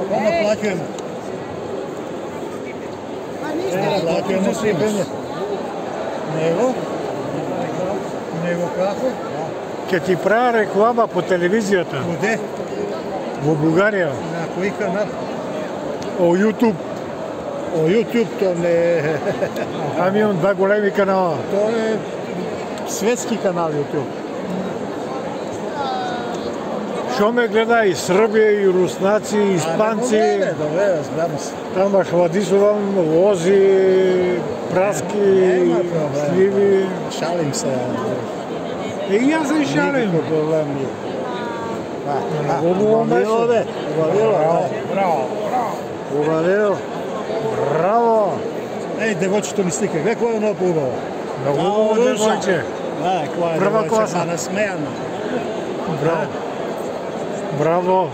Наплакуваме. Наплакуваме свибење. Него како? Ке ти прави реклама по телевизијата. Куде? Во Бугарија. На кој канал? О YouTube. О YouTube то не... Ами имам два големи канала. Тоа е светски канал YouTube. Шо ме гледа и Србија, и руснаци, и испанци. Добре, знам се. Тама хладисувам, лози, праски, сливи. Шалим се. И јас се шалим. Никаков проблем nije. Убавило, бе. Браво. Убавило. Браво. Еј, девојчето ми слика. Гледа кој е много убаво. Много убаво девојче. Да, кој е Прва девојче, класа. насмејано. Браво. Браво.